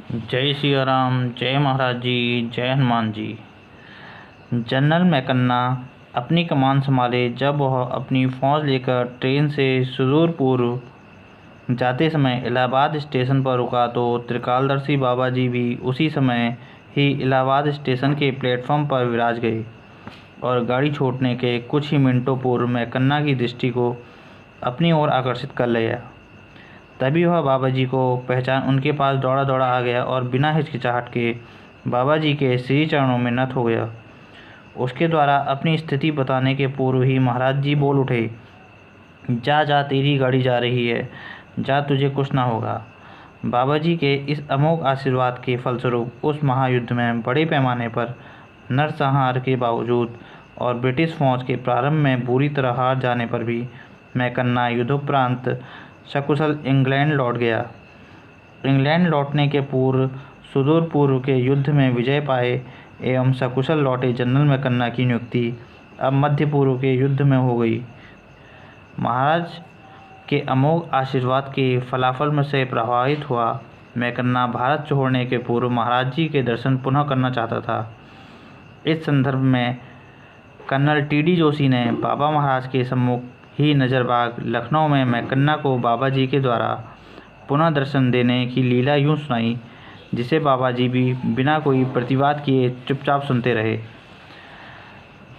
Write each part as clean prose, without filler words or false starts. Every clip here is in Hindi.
जय सिया राम, जय महाराज जी, जय हनुमान जी। जनरल मैकन्ना अपनी कमान संभाले जब वह अपनी फौज लेकर ट्रेन से सुदूर पूर्व जाते समय इलाहाबाद स्टेशन पर रुका तो त्रिकालदर्शी बाबा जी भी उसी समय ही इलाहाबाद स्टेशन के प्लेटफॉर्म पर विराज गए और गाड़ी छोड़ने के कुछ ही मिनटों पूर्व मैकन्ना की दृष्टि को अपनी ओर आकर्षित कर लिया। तभी वह बाबा जी को पहचान उनके पास दौड़ा दौड़ा आ गया और बिना हिचकिचाहट के बाबा जी के श्री चरणों में नत हो गया। उसके द्वारा अपनी स्थिति बताने के पूर्व ही महाराज जी बोल उठे, जा जा, तेरी गाड़ी जा रही है, जा, तुझे कुछ ना होगा। बाबा जी के इस अमोघ आशीर्वाद के फलस्वरूप उस महायुद्ध में बड़े पैमाने पर नरसंहार के बावजूद और ब्रिटिश फौज के प्रारंभ में बुरी तरह हार जाने पर भी मैकन्ना युद्धोपरांत सकुशल इंग्लैंड लौट गया। इंग्लैंड लौटने के पूर्व सुदूर पूर्व के युद्ध में विजय पाए एवं सकुशल लौटे जनरल मैकन्ना की नियुक्ति अब मध्य पूर्व के युद्ध में हो गई। महाराज के अमोघ आशीर्वाद के फलाफल में से प्रभावित हुआ मैकन्ना भारत छोड़ने के पूर्व महाराज जी के दर्शन पुनः करना चाहता था। इस संदर्भ में कर्नल टी.डी. जोशी ने बाबा महाराज के सम्मुख ही नज़रबाग लखनऊ में मैकन्ना को बाबा जी के द्वारा पुनः दर्शन देने की लीला यूँ सुनाई, जिसे बाबा जी भी बिना कोई प्रतिवाद किए चुपचाप सुनते रहे।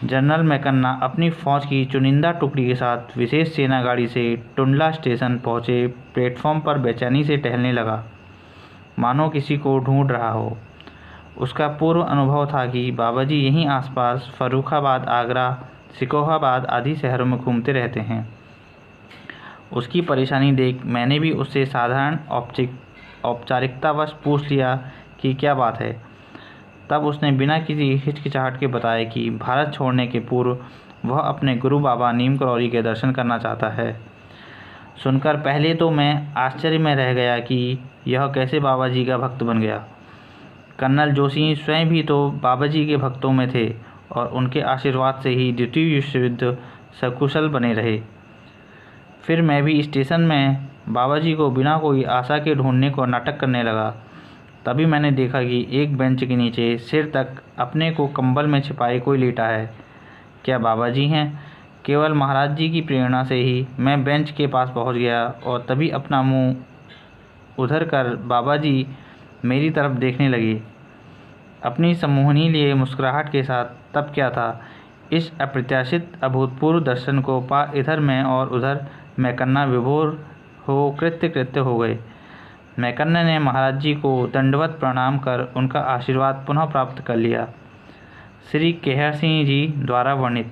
जनरल मैकन्ना अपनी फौज की चुनिंदा टुकड़ी के साथ विशेष सेना गाड़ी से टुंडला स्टेशन पहुंचे। प्लेटफॉर्म पर बेचैनी से टहलने लगा, मानो किसी को ढूंढ रहा हो। उसका पूर्व अनुभव था कि बाबा जी यहीं आसपास फर्रुखाबाद, आगरा, सिकोहाबाद आदि शहरों में घूमते रहते हैं। उसकी परेशानी देख मैंने भी उससे साधारण औपचारिकतावश पूछ लिया कि क्या बात है। तब उसने बिना किसी हिचकिचाहट के बताया कि भारत छोड़ने के पूर्व वह अपने गुरु बाबा नीम करौरी के दर्शन करना चाहता है। सुनकर पहले तो मैं आश्चर्य में रह गया कि यह कैसे बाबा जी का भक्त बन गया। कर्नल जोशी स्वयं भी तो बाबा जी के भक्तों में थे और उनके आशीर्वाद से ही द्वितीय विश्व युद्ध सकुशल बने रहे। फिर मैं भी स्टेशन में बाबा जी को बिना कोई आशा के ढूंढने को नाटक करने लगा। तभी मैंने देखा कि एक बेंच के नीचे सिर तक अपने को कंबल में छिपाए कोई लेटा है। क्या बाबा जी हैं? केवल महाराज जी की प्रेरणा से ही मैं बेंच के पास पहुंच गया और तभी अपना मुंह उधर कर बाबा जी मेरी तरफ देखने लगे अपनी सम्मोहनी लिए मुस्कुराहट के साथ। तब क्या था, इस अप्रत्याशित अभूतपूर्व दर्शन को पा इधर मैं और उधर मैकन्ना विभोर हो कृत्य हो गए। मैकन्ना ने महाराज जी को दंडवत प्रणाम कर उनका आशीर्वाद पुनः प्राप्त कर लिया। श्री केहर सिंह जी द्वारा वर्णित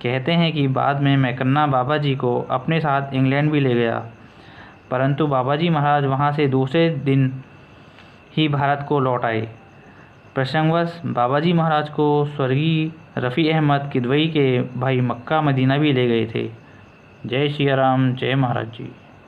कहते हैं कि बाद में मैकन्ना बाबा जी को अपने साथ इंग्लैंड भी ले गया, परंतु बाबा जी महाराज वहाँ से दूसरे दिन ही भारत को लौट आए। प्रसंगवश बाबा जी महाराज को स्वर्गीय रफ़ी अहमद किदवई के भाई मक्का मदीना भी ले गए थे। जय सिया राम, जय महाराज जी।